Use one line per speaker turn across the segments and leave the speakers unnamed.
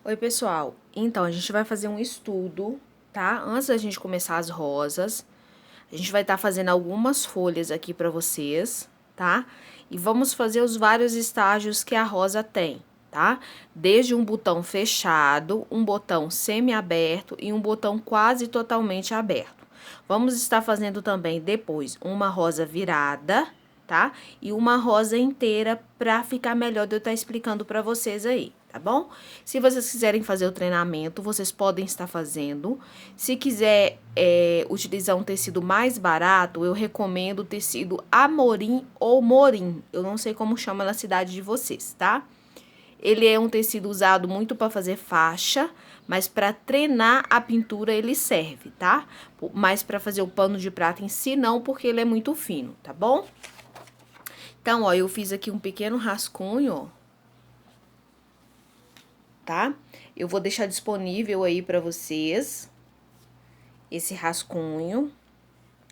Oi, pessoal. Então, a gente vai fazer um estudo, tá? Antes da gente começar as rosas, a gente vai estar fazendo algumas folhas aqui para vocês, tá? E vamos fazer os vários estágios que a rosa tem, tá? Desde um botão fechado, um botão semi-aberto e um botão quase totalmente aberto. Vamos estar fazendo também depois uma rosa virada, tá? E uma rosa inteira para ficar melhor de eu estar explicando para vocês aí, tá bom? Se vocês quiserem fazer o treinamento, vocês podem estar fazendo. Se quiser utilizar um tecido mais barato, eu recomendo o tecido Amorim ou Morim. Eu não sei como chama na cidade de vocês, tá? Ele é um tecido usado muito para fazer faixa, mas para treinar a pintura ele serve, tá? Mas para fazer o pano de prata em si não, porque ele é muito fino, tá bom? Então, ó, eu fiz aqui um pequeno rascunho, ó, tá? Eu vou deixar disponível aí para vocês esse rascunho,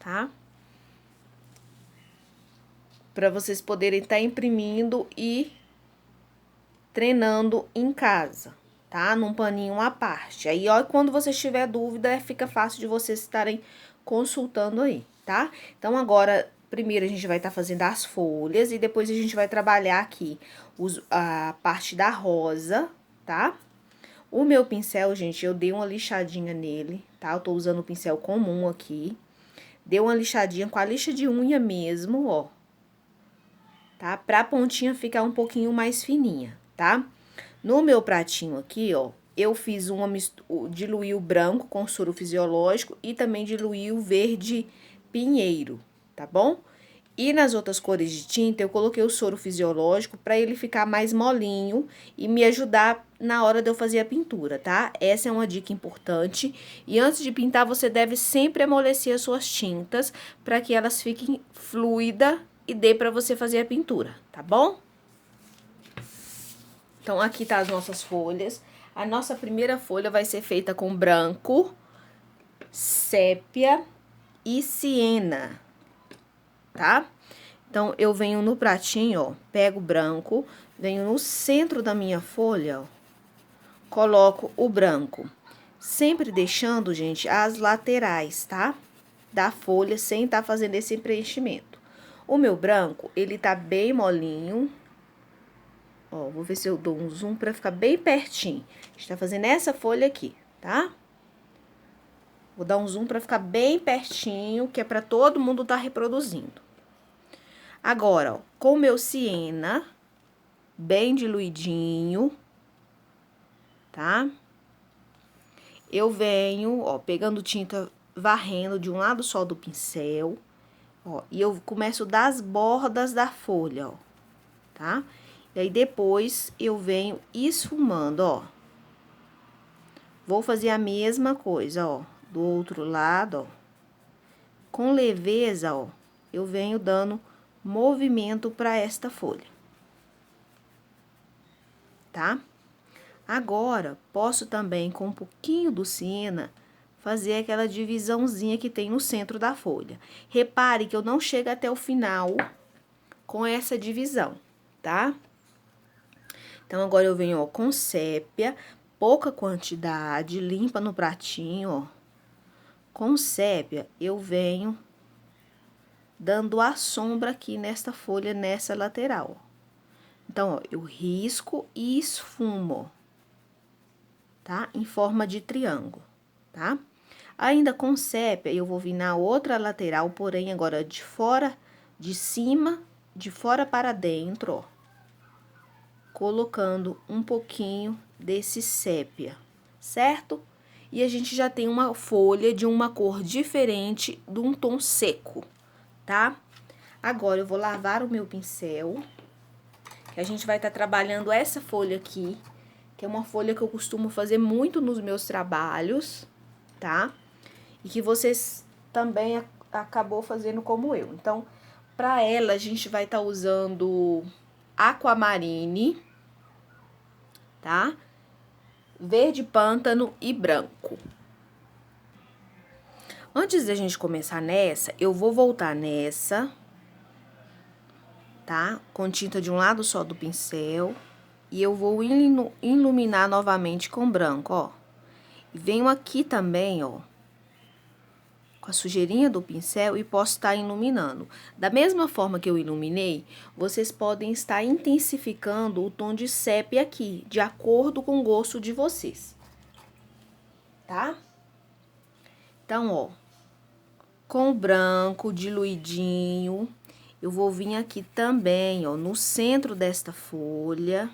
tá? Para vocês poderem estar imprimindo e treinando em casa, tá? Num paninho à parte. Aí, ó, quando você tiver dúvida, fica fácil de vocês estarem consultando aí, tá? Então, agora, primeiro a gente vai estar fazendo as folhas e depois a gente vai trabalhar aqui a parte da rosa, tá? O meu pincel, gente, eu dei uma lixadinha nele, tá? Eu tô usando o pincel comum aqui. Dei uma lixadinha com a lixa de unha mesmo, ó. Tá? Pra pontinha ficar um pouquinho mais fininha, tá? No meu pratinho aqui, ó, eu fiz uma diluí o branco com soro fisiológico e também diluí o verde pinheiro, tá bom? E nas outras cores de tinta, eu coloquei o soro fisiológico para ele ficar mais molinho e me ajudar na hora de eu fazer a pintura, tá? Essa é uma dica importante. E antes de pintar, você deve sempre amolecer as suas tintas para que elas fiquem fluidas e dê para você fazer a pintura, tá bom? Então, aqui tá as nossas folhas. A nossa primeira folha vai ser feita com branco, sépia e siena, tá? Então, eu venho no pratinho, ó, pego o branco, venho no centro da minha folha, ó, coloco o branco. Sempre deixando, gente, as laterais, tá? Da folha, sem tá fazendo esse preenchimento. O meu branco, ele tá bem molinho. Ó, vou ver se eu dou um zoom pra ficar bem pertinho. A gente tá fazendo essa folha aqui, tá? Vou dar um zoom pra ficar bem pertinho, que é pra todo mundo tá reproduzindo. Agora, ó, com o meu siena, bem diluidinho, tá? Eu venho, ó, pegando tinta, varrendo de um lado só do pincel, ó, e eu começo das bordas da folha, ó, tá? E aí, depois, eu venho esfumando, ó. Vou fazer a mesma coisa, ó, do outro lado, ó. Com leveza, ó, eu venho dando movimento para esta folha, tá? Agora, posso também, com um pouquinho do siena, fazer aquela divisãozinha que tem no centro da folha. Repare que eu não chego até o final com essa divisão, tá? Então, agora eu venho, ó, com sépia, pouca quantidade, limpa no pratinho, ó. Com sépia, eu venho dando a sombra aqui nesta folha, nessa lateral, ó. Então, ó, eu risco e esfumo, ó, tá? Em forma de triângulo, tá? Ainda com sépia, eu vou vir na outra lateral, porém, agora de fora, de cima, de fora para dentro, ó. Colocando um pouquinho desse sépia, certo? E a gente já tem uma folha de uma cor diferente, de um tom seco, tá? Agora, eu vou lavar o meu pincel, que a gente vai estar trabalhando essa folha aqui, que é uma folha que eu costumo fazer muito nos meus trabalhos, tá? E que vocês também acabou fazendo como eu. Então, para ela, a gente vai estar usando aquamarine, tá? Verde pântano e branco. Antes da gente começar nessa, eu vou voltar nessa, tá? Com tinta de um lado só do pincel. E eu vou iluminar novamente com branco, ó. E venho aqui também, ó, com a sujeirinha do pincel e posso estar iluminando. Da mesma forma que eu iluminei, vocês podem estar intensificando o tom de sépia aqui, de acordo com o gosto de vocês. Tá? Então, ó, com o branco diluidinho, eu vou vir aqui também, ó, no centro desta folha.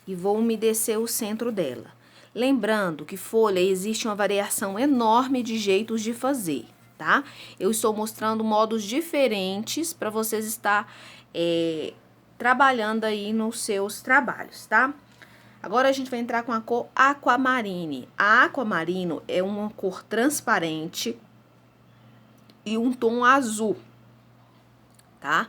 E vou umedecer o centro dela. Lembrando que folha existe uma variação enorme de jeitos de fazer, tá? Eu estou mostrando modos diferentes para vocês estar trabalhando aí nos seus trabalhos, tá? Agora a gente vai entrar com a cor aquamarine. A aquamarino é uma cor transparente e um tom azul, tá?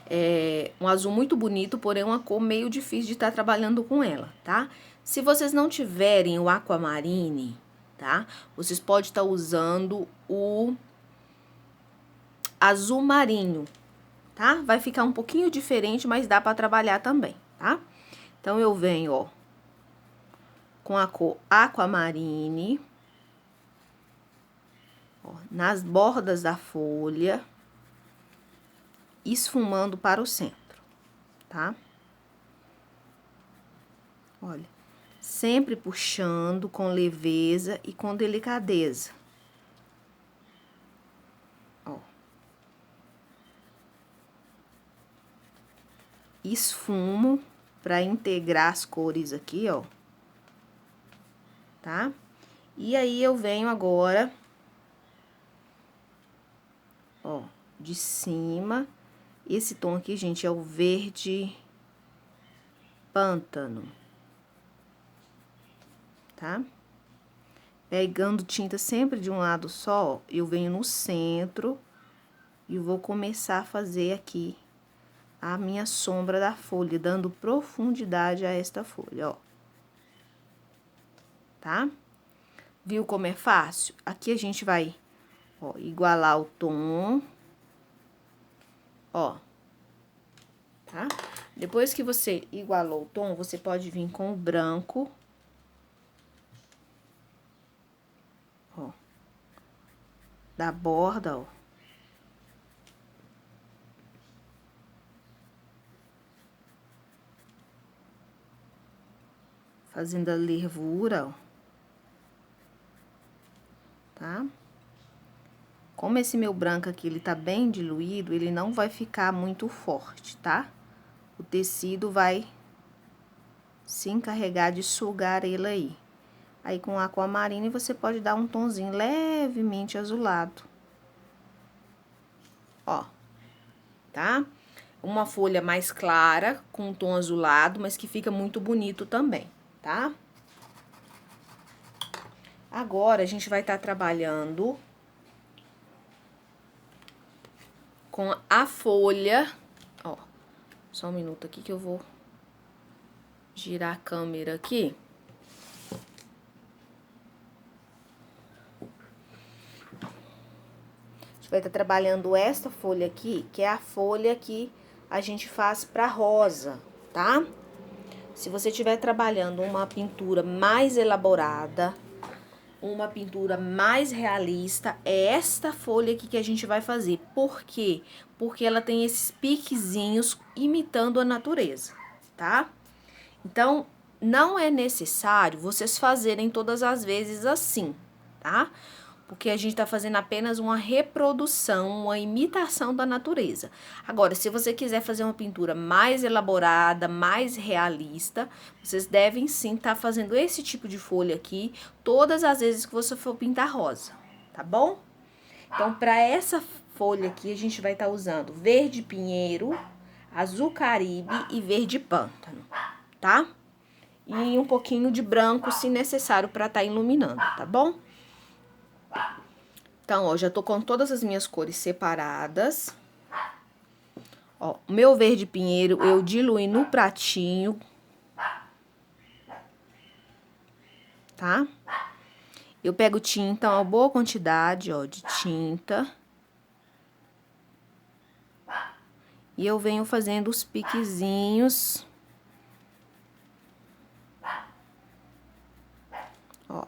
É um azul muito bonito, porém uma cor meio difícil de estar trabalhando com ela, tá? Se vocês não tiverem o aquamarine, tá? Vocês podem estar usando o azul marinho, tá? Vai ficar um pouquinho diferente, mas dá para trabalhar também, tá? Então, eu venho, ó, com a cor aquamarine, ó, nas bordas da folha, esfumando para o centro, tá? Olha, sempre puxando com leveza e com delicadeza. Ó. Esfumo para integrar as cores aqui, ó. Tá? E aí, eu venho agora, ó, de cima. Esse tom aqui, gente, é o verde pântano. Tá? Pegando tinta sempre de um lado só, eu venho no centro e vou começar a fazer aqui a minha sombra da folha, dando profundidade a esta folha, ó. Tá? Viu como é fácil? Aqui a gente vai, ó, igualar o tom, ó, tá? Depois que você igualou o tom, você pode vir com o branco, ó, da borda, ó. Fazendo a nervura, ó. Tá? Como esse meu branco aqui, ele tá bem diluído, ele não vai ficar muito forte, tá? O tecido vai se encarregar de sugar ele aí. Aí, com aquamarine, você pode dar um tonzinho levemente azulado. Ó, tá? Uma folha mais clara, com um tom azulado, mas que fica muito bonito também, tá? Agora, a gente vai estar trabalhando com a folha, ó, só um minuto aqui que eu vou girar a câmera aqui. A gente vai estar trabalhando esta folha aqui, que é a folha que a gente faz pra rosa, tá? Se você estiver trabalhando uma pintura mais elaborada, uma pintura mais realista, é esta folha aqui que a gente vai fazer. Por quê? Porque ela tem esses piquezinhos imitando a natureza, tá? Então, não é necessário vocês fazerem todas as vezes assim, tá? Porque a gente tá fazendo apenas uma reprodução, uma imitação da natureza. Agora, se você quiser fazer uma pintura mais elaborada, mais realista, vocês devem sim estar fazendo esse tipo de folha aqui todas as vezes que você for pintar rosa, tá bom? Então, para essa folha aqui, a gente vai estar usando verde pinheiro, azul caribe e verde pântano, tá? E um pouquinho de branco, se necessário, para estar iluminando, tá bom? Então, ó, já tô com todas as minhas cores separadas. Ó, o meu verde pinheiro eu diluí no pratinho. Tá? Eu pego tinta, uma boa quantidade, ó, de tinta. E eu venho fazendo os piquezinhos. Ó,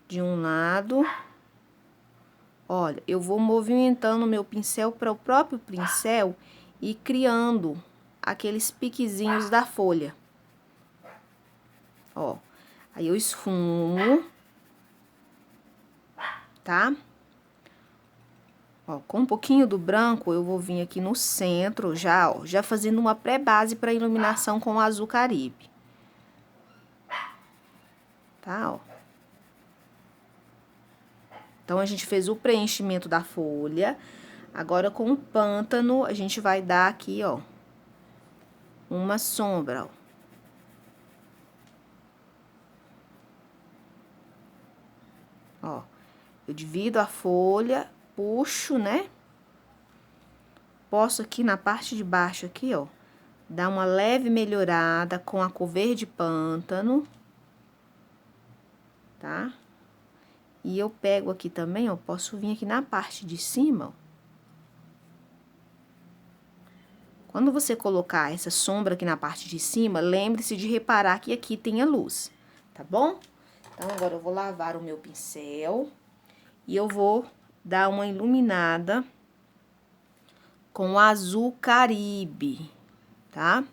de um lado. Olha, eu vou movimentando o meu pincel para o próprio pincel e criando aqueles piquezinhos da folha. Ó, aí eu esfumo, tá? Ó, com um pouquinho do branco, eu vou vir aqui no centro já, ó, já fazendo uma pré-base para iluminação com o azul Caribe. Tá, ó. Então, a gente fez o preenchimento da folha. Agora, com o pântano, a gente vai dar aqui, ó, uma sombra, ó. Ó, eu divido a folha, puxo, né? Posso aqui na parte de baixo aqui, ó, dar uma leve melhorada com a cor verde pântano. Tá? E eu pego aqui também, ó, posso vir aqui na parte de cima, ó. Quando você colocar essa sombra aqui na parte de cima, lembre-se de reparar que aqui tem a luz, tá bom? Então, agora eu vou lavar o meu pincel e eu vou dar uma iluminada com o azul Caribe, tá?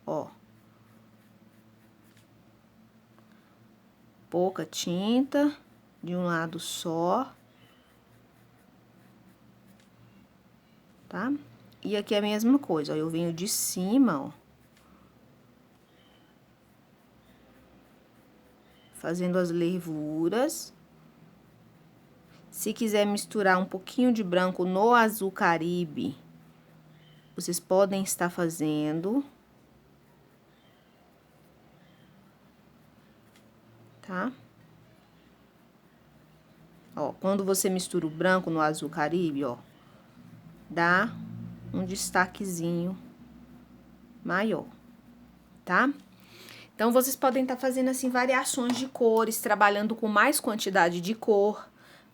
Ó. Pouca tinta, de um lado só. Tá? E aqui é a mesma coisa, ó, eu venho de cima, ó. Fazendo as levuras. Se quiser misturar um pouquinho de branco no azul Caribe, vocês podem estar fazendo. Tá? Ó, quando você mistura o branco no azul Caribe, ó, dá um destaquezinho maior, tá? Então, vocês podem estar fazendo, assim, variações de cores, trabalhando com mais quantidade de cor,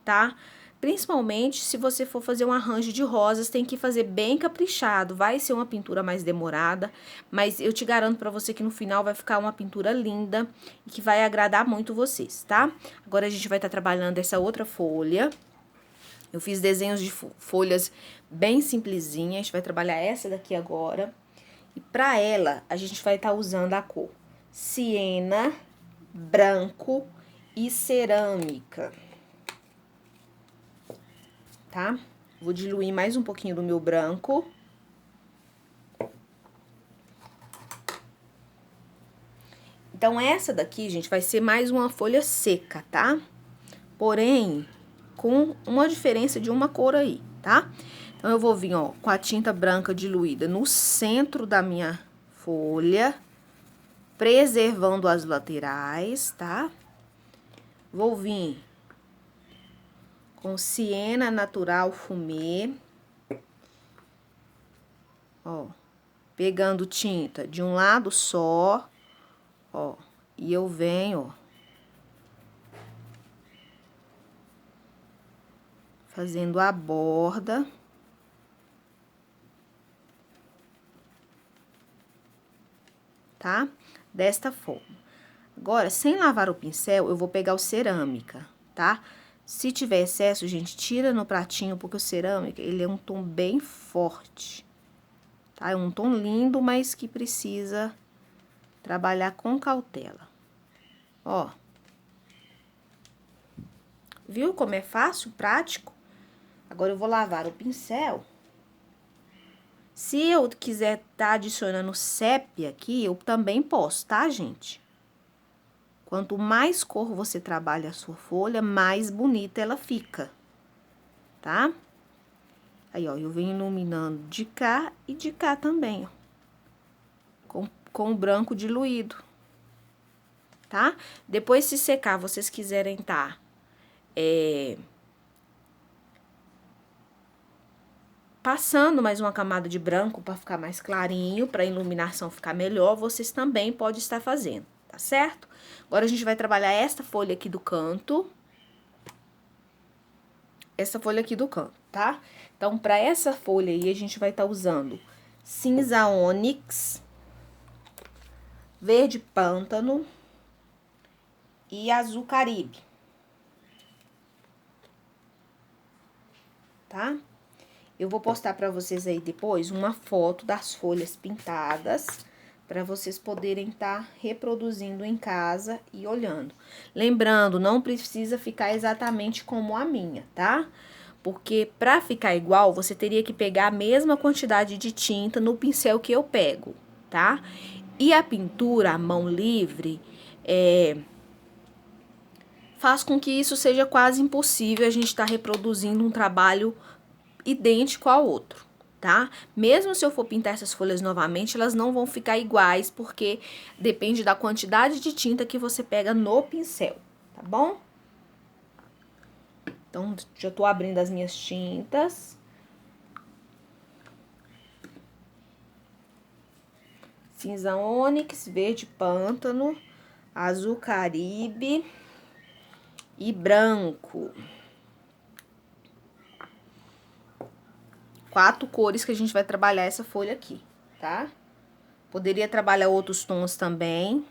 tá? Principalmente, se você for fazer um arranjo de rosas, tem que fazer bem caprichado. Vai ser uma pintura mais demorada, mas eu te garanto pra você que no final vai ficar uma pintura linda e que vai agradar muito vocês, tá? Agora, a gente vai estar trabalhando essa outra folha. Eu fiz desenhos de folhas bem simplesinhas, a gente vai trabalhar essa daqui agora. E pra ela, a gente vai estar usando a cor siena, branco e cerâmica. Tá? Vou diluir mais um pouquinho do meu branco. Então, essa daqui, gente, vai ser mais uma folha seca, tá? Porém, com uma diferença de uma cor aí, tá? Então, eu vou vir, ó, com a tinta branca diluída no centro da minha folha, preservando as laterais, tá? Vou vir com siena natural fumê. Ó, pegando tinta de um lado só, ó, e eu venho, ó, fazendo a borda. Tá? Desta forma. Agora, sem lavar o pincel, eu vou pegar o cerâmica, tá? Se tiver excesso, gente, tira no pratinho, porque o cerâmica, ele é um tom bem forte, tá? É um tom lindo, mas que precisa trabalhar com cautela. Ó. Viu como é fácil, prático? Agora, eu vou lavar o pincel. Se eu quiser tá adicionando sépia aqui, eu também posso, tá, gente? Quanto mais cor você trabalha a sua folha, mais bonita ela fica, tá? Aí, ó, eu venho iluminando de cá e de cá também, ó. Com o branco diluído, tá? Depois, se secar, vocês quiserem tá... passando mais uma camada de branco para ficar mais clarinho, para a iluminação ficar melhor, vocês também podem estar fazendo, tá certo? Agora, a gente vai trabalhar esta folha aqui do canto. Essa folha aqui do canto, tá? Então, para essa folha aí, a gente vai estar usando cinza ônix, verde pântano e azul caribe. Tá? Eu vou postar pra vocês aí depois uma foto das folhas pintadas, para vocês poderem estar reproduzindo em casa e olhando. Lembrando, não precisa ficar exatamente como a minha, tá? Porque para ficar igual, você teria que pegar a mesma quantidade de tinta no pincel que eu pego, tá? E a pintura à mão livre faz com que isso seja quase impossível, a gente estar reproduzindo um trabalho idêntico ao outro, tá? Mesmo se eu for pintar essas folhas novamente, elas não vão ficar iguais, porque depende da quantidade de tinta que você pega no pincel, tá bom? Então, já tô abrindo as minhas tintas. Cinza ônix, verde pântano, azul caribe e branco. 4 cores que a gente vai trabalhar essa folha aqui, tá? Poderia trabalhar outros tons também.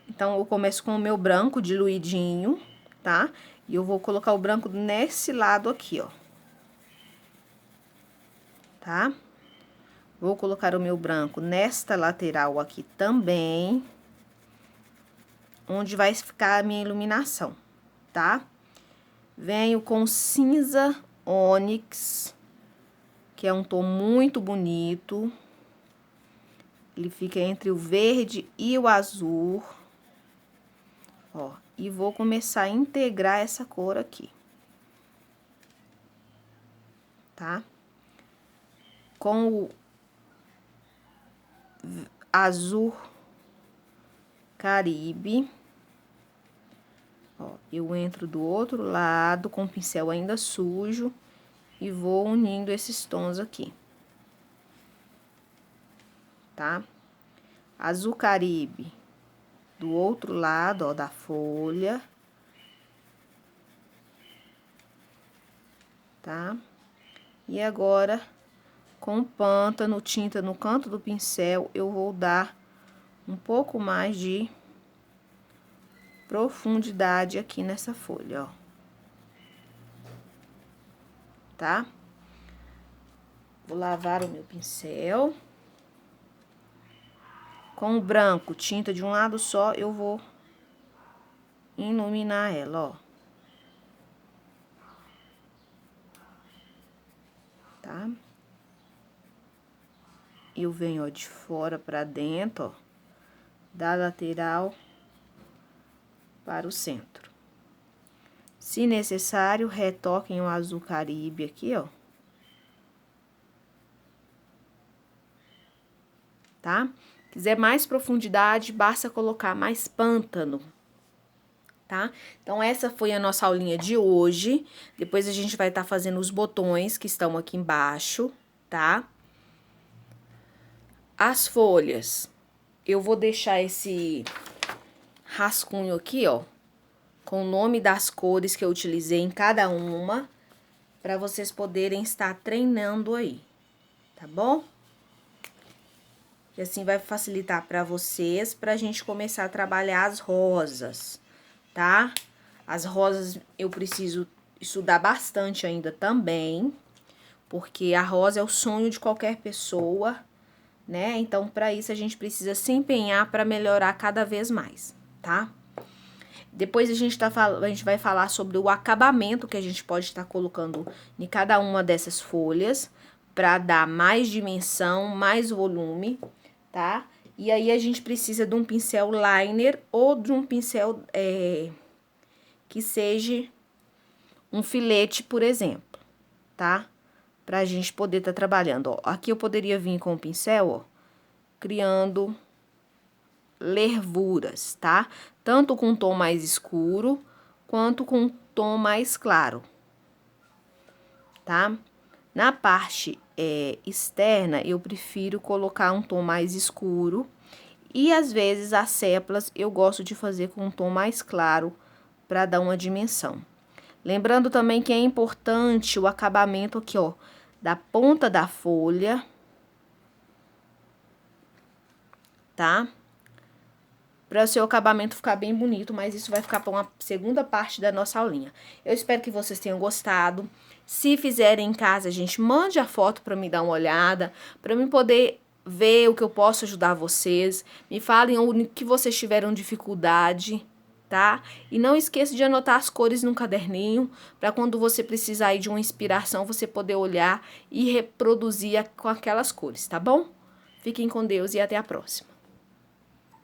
Então, eu começo com o meu branco diluidinho, tá? E eu vou colocar o branco nesse lado aqui, ó. Tá? Vou colocar o meu branco nesta lateral aqui também, onde vai ficar a minha iluminação, tá? Venho com cinza ônix, que é um tom muito bonito. Ele fica entre o verde e o azul. Ó, e vou começar a integrar essa cor aqui. Tá? Com o azul caribe. Ó, eu entro do outro lado com o pincel ainda sujo e vou unindo esses tons aqui. Tá? Azul caribe do outro lado, ó, da folha. Tá? E agora, com pântano, tinta no canto do pincel, eu vou dar um pouco mais de profundidade aqui nessa folha, ó. Tá? Vou lavar o meu pincel. Com o branco, tinta de um lado só, eu vou iluminar ela, ó. Tá? Eu venho, ó, de fora pra dentro, ó, da lateral para o centro. Se necessário, retoquem o azul caribe aqui, ó. Tá? Quiser mais profundidade, basta colocar mais pântano, tá? Então, essa foi a nossa aulinha de hoje. Depois a gente vai estar fazendo os botões que estão aqui embaixo, tá? As folhas, eu vou deixar esse rascunho aqui, ó, com o nome das cores que eu utilizei em cada uma, para vocês poderem estar treinando aí, tá bom? E assim vai facilitar para vocês, pra gente começar a trabalhar as rosas, tá? As rosas eu preciso estudar bastante ainda também, porque a rosa é o sonho de qualquer pessoa, né? Então, para isso, a gente precisa se empenhar para melhorar cada vez mais, tá? Depois a gente vai falar sobre o acabamento que a gente pode estar colocando em cada uma dessas folhas, para dar mais dimensão, mais volume, tá? E aí, a gente precisa de um pincel liner ou de um pincel que seja um filete, por exemplo, tá? Pra gente poder estar trabalhando, ó. Aqui eu poderia vir com o pincel, ó, criando lervuras, tá? Tanto com um tom mais escuro, quanto com um tom mais claro, tá? Na parte externa, eu prefiro colocar um tom mais escuro. E, às vezes, as sépales eu gosto de fazer com um tom mais claro, para dar uma dimensão. Lembrando também que é importante o acabamento aqui, ó, da ponta da folha, tá? Para o seu acabamento ficar bem bonito, mas isso vai ficar para uma segunda parte da nossa aulinha. Eu espero que vocês tenham gostado. Se fizerem em casa, gente, mande a foto para me dar uma olhada, para mim poder ver o que eu posso ajudar vocês. Me falem o que vocês tiveram dificuldade, tá? E não esqueça de anotar as cores no caderninho, para quando você precisar aí de uma inspiração, você poder olhar e reproduzir com aquelas cores, tá bom? Fiquem com Deus e até a próxima.